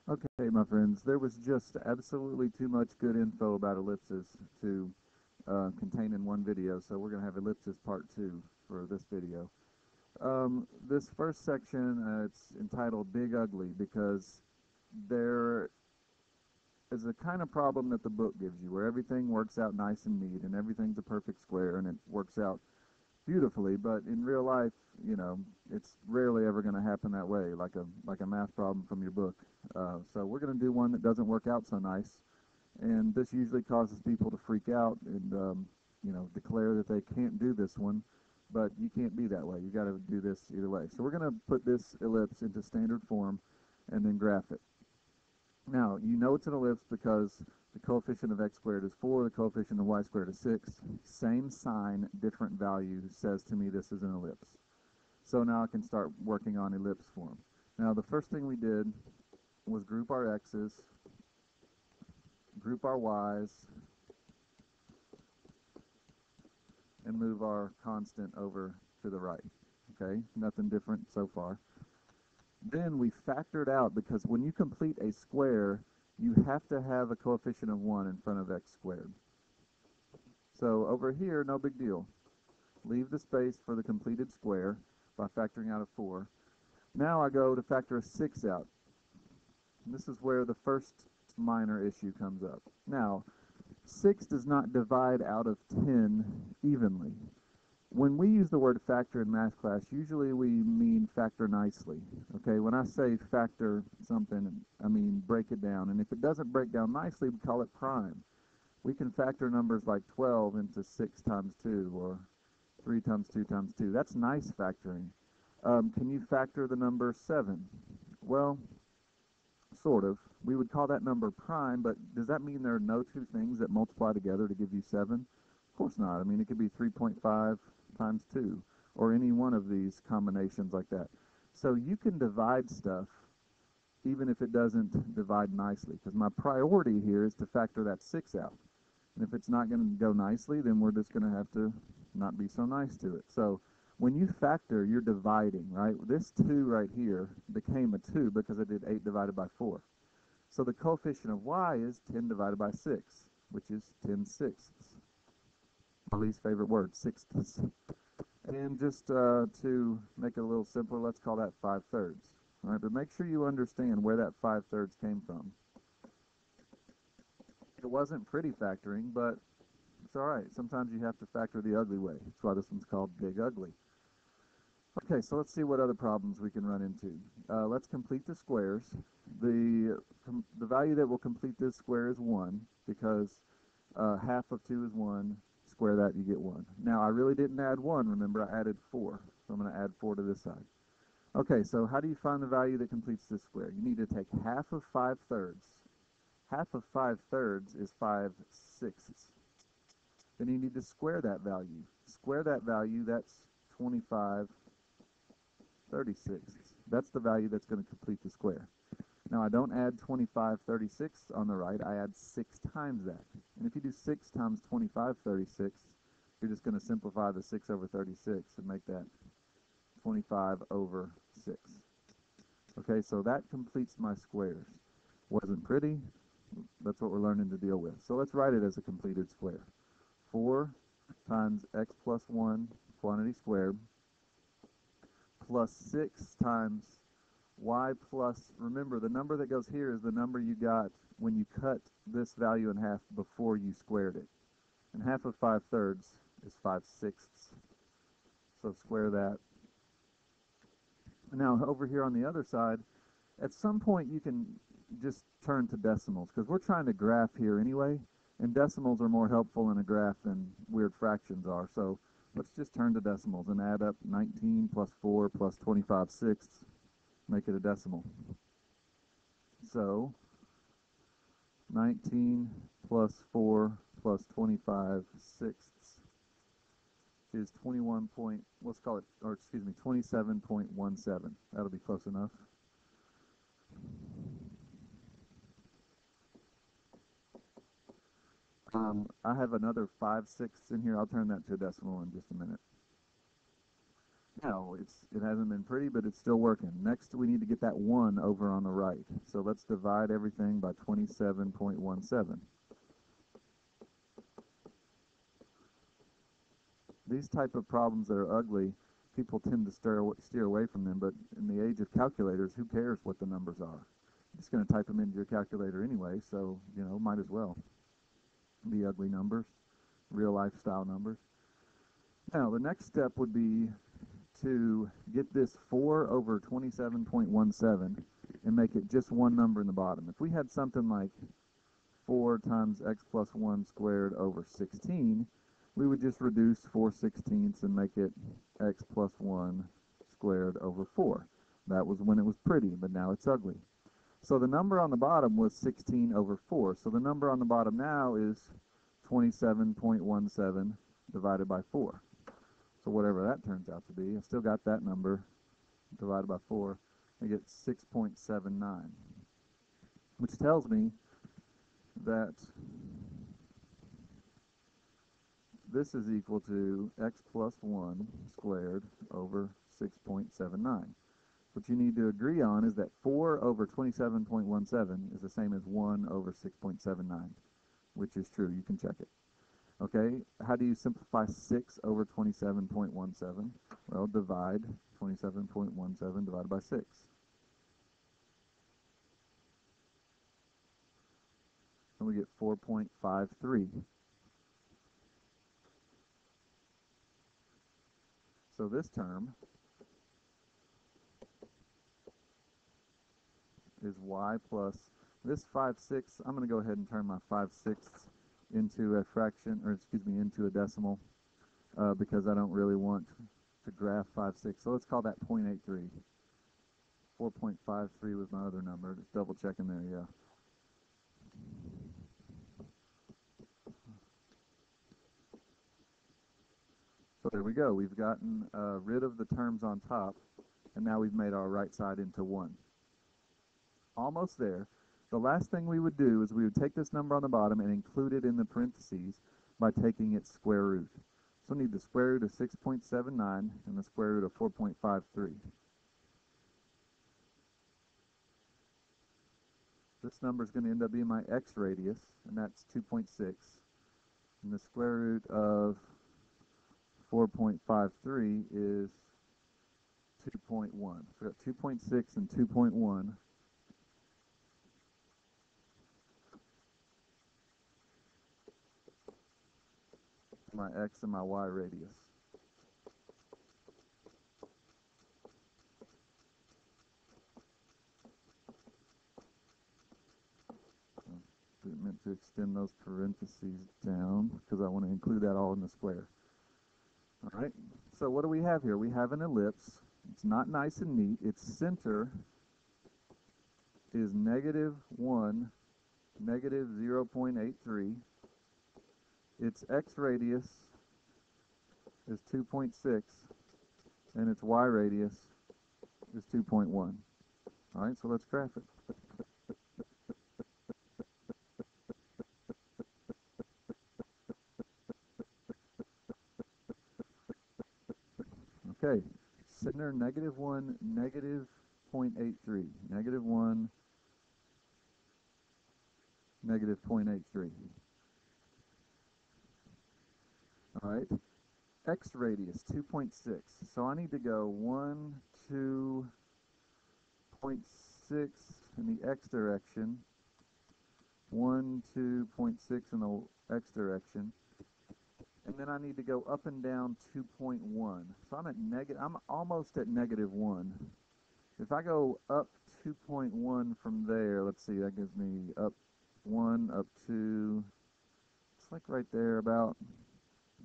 Okay, my friends, there was just absolutely too much good info about ellipses to contain in one video, so we're going to have ellipses part 2 for this video. This first section, it's entitled Big Ugly because there is a kind of problem that the book gives you where everything works out nice and neat and everything's a perfect square and it works out beautifully, but in real life, it's rarely ever going to happen that way, like a math problem from your book. So we're going to do one that doesn't work out so nice, and this usually causes people to freak out and declare that they can't do this one, but you can't be that way. You got to do this either way. So we're going to put this ellipse into standard form and then graph it. Now, you know it's an ellipse because the coefficient of x squared is 4, the coefficient of y squared is 6. Same sign, different value says to me this is an ellipse. So now I can start working on ellipse form. Now, the first thing we did was group our x's, group our y's, and move our constant over to the right. Okay, nothing different so far. Then we factored out, because when you complete a square, you have to have a coefficient of 1 in front of x squared. So over here, no big deal. Leave the space for the completed square by factoring out a 4. Now I go to factor a 6 out. And this is where the first minor issue comes up. Now, 6 does not divide out of 10 evenly. When we use the word factor in math class, usually we mean factor nicely. Okay, when I say factor something, I mean break it down. And if it doesn't break down nicely, we call it prime. We can factor numbers like 12 into 6 times 2 or 3 times 2 times 2. That's nice factoring. Can you factor the number 7? Well, sort of. We would call that number prime, but does that mean there are no two things that multiply together to give you 7? Of course not. I mean, it could be 3.5 times 2, or any one of these combinations like that. So you can divide stuff even if it doesn't divide nicely, because my priority here is to factor that 6 out. And if it's not going to go nicely, then we're just going to have to not be so nice to it. So when you factor, you're dividing, right? This 2 right here became a 2 because I did 8 divided by 4. So the coefficient of y is 10 divided by 6, which is 10/6. My least favorite word, sixths. And just to make it a little simpler, let's call that 5/3. All right, but make sure you understand where that 5/3 came from. It wasn't pretty factoring, but it's all right. Sometimes you have to factor the ugly way. That's why this one's called Big Ugly. Okay, so let's see what other problems we can run into. Let's complete the squares. The value that will complete this square is 1, because half of 2 is 1. Square that, you get 1. Now, I really didn't add 1. Remember, I added 4. So I'm going to add 4 to this side. Okay, so how do you find the value that completes this square? You need to take half of 5/3. Half of 5/3 is 5/6. Then you need to square that value. Square that value, that's 25/36. That's the value that's going to complete the square. Now, I don't add 25/36 on the right. I add 6 times that. And if you do 6 times 25/36, you're just going to simplify the 6 over 36 and make that 25/6. Okay, so that completes my squares. Wasn't pretty. That's what we're learning to deal with. So let's write it as a completed square. 4 times x plus 1, quantity squared, plus 6 times y plus, remember, the number that goes here is the number you got when you cut this value in half before you squared it. And half of 5/3 is 5/6. So square that. Now, over here on the other side, at some point you can just turn to decimals, because we're trying to graph here anyway, and decimals are more helpful in a graph than weird fractions are. So let's just turn to decimals and add up 19 plus 4 plus 25/6. Make it a decimal. So 19 plus 4 plus 25/6 is 21 point, let's call it, or excuse me, 27.17. That'll be close enough. I have another 5/6 in here. I'll turn that to a decimal in just a minute. Now, it hasn't been pretty, but it's still working. Next, we need to get that 1 over on the right. So let's divide everything by 27.17. These type of problems that are ugly, people tend to steer away from them, but in the age of calculators, who cares what the numbers are? You're just going to type them into your calculator anyway, so, might as well be ugly numbers, real life style numbers. Now, the next step would be to get this 4 over 27.17 and make it just one number in the bottom. If we had something like 4 times x plus 1 squared over 16, we would just reduce 4/16 and make it x plus 1 squared over 4. That was when it was pretty, but now it's ugly. So the number on the bottom was 16 over 4. So the number on the bottom now is 27.17 divided by 4. So whatever that turns out to be, I still got that number divided by 4. I get 6.79, which tells me that this is equal to x plus 1 squared over 6.79. What you need to agree on is that 4 over 27.17 is the same as 1 over 6.79, which is true. You can check it. Okay, how do you simplify 6 over 27.17? Well, divide 27.17 divided by 6. And we get 4.53. So this term is y plus this 5/6. I'm going to go ahead and turn my 5/6 into a fraction, or excuse me, into a decimal, because I don't really want to graph 5/6. So let's call that 0.83. 4.53 was my other number. Just double checking there, yeah. So there we go. We've gotten rid of the terms on top, and now we've made our right side into 1. Almost there. The last thing we would do is we would take this number on the bottom and include it in the parentheses by taking its square root. So we need the square root of 6.79 and the square root of 4.53. This number is going to end up being my x radius, and that's 2.6. And the square root of 4.53 is 2.1. So we got 2.6 and 2.1. My x and my y radius. I meant to extend those parentheses down because I want to include that all in the square. All right, so what do we have here? We have an ellipse. It's not nice and neat. Its center is -1, -0.83. Its x radius is 2.6, and its y radius is 2.1. All right, so let's graph it. Okay, center -1, -0.83, -1, -0.83. All right, x radius 2.6. So I need to go 1, 2.6 in the x direction, 1, 2.6 in the x direction, and then I need to go up and down 2.1. So I'm almost at -1. If I go up 2.1 from there, let's see, that gives me up 1, up 2, it's like right there about,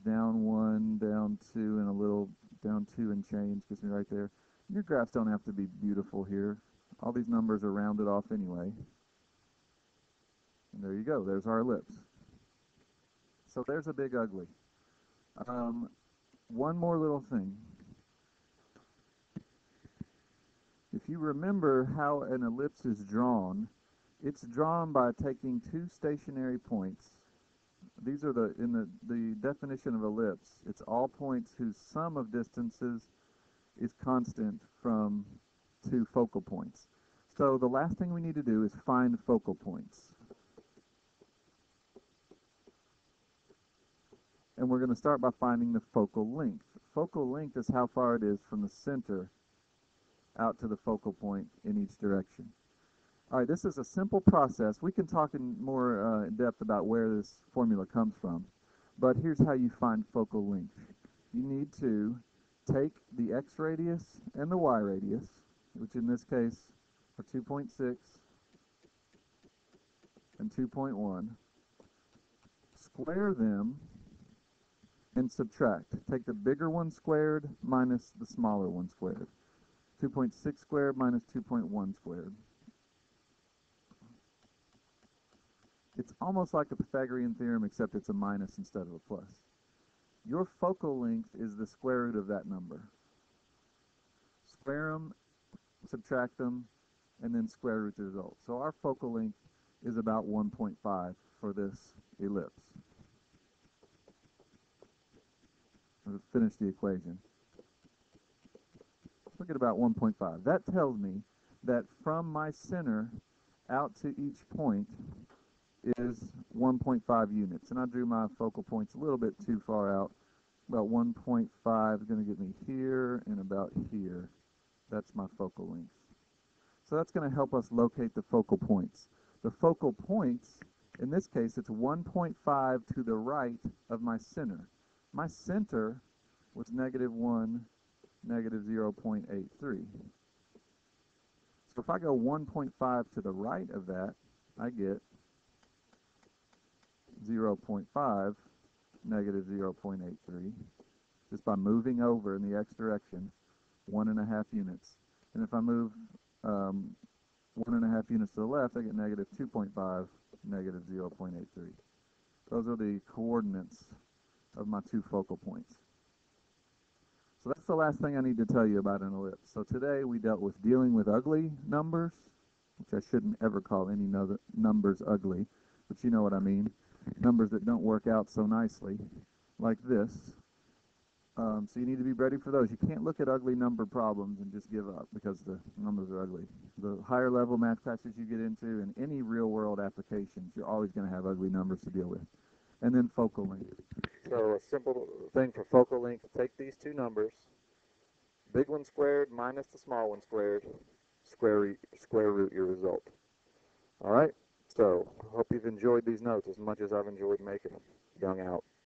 down 1, down 2, and a little down 2 and change gives me right there. Your graphs don't have to be beautiful here. All these numbers are rounded off anyway. And there you go. There's our ellipse. So there's a big ugly. One more little thing. If you remember how an ellipse is drawn, it's drawn by taking two stationary points. These are in the definition of ellipse. It's all points whose sum of distances is constant from two focal points. So the last thing we need to do is find focal points. And we're going to start by finding the focal length. Focal length is how far it is from the center out to the focal point in each direction. All right, this is a simple process. We can talk in more depth about where this formula comes from. But here's how you find focal length. You need to take the x radius and the y radius, which in this case are 2.6 and 2.1, square them, and subtract. Take the bigger one squared minus the smaller one squared. 2.6 squared minus 2.1 squared. It's almost like a Pythagorean theorem, except it's a minus instead of a plus. Your focal length is the square root of that number. Square them, subtract them, and then square root the result. So our focal length is about 1.5 for this ellipse. Let's finish the equation. Look at about 1.5. That tells me that from my center out to each point is 1.5 units. And I drew my focal points a little bit too far out. About 1.5 is going to get me here and about here. That's my focal length. So that's going to help us locate the focal points. The focal points, in this case, it's 1.5 to the right of my center. My center was -1, -0.83. So if I go 1.5 to the right of that, I get 0.5, -0.83, just by moving over in the x direction, 1.5 units. And if I move 1.5 units to the left, I get -2.5, -0.83. Those are the coordinates of my two focal points. So that's the last thing I need to tell you about an ellipse. So today we dealt with dealing with ugly numbers, which I shouldn't ever call any numbers ugly, but you know what I mean. Numbers that don't work out so nicely, like this. So you need to be ready for those. You can't look at ugly number problems and just give up because the numbers are ugly. The higher level math classes you get into and any real world applications, you're always going to have ugly numbers to deal with. And then focal length. So a simple thing for focal length, take these two numbers, big one squared minus the small one squared, square root your result. All right? So I hope you've enjoyed these notes as much as I've enjoyed making them. Young out.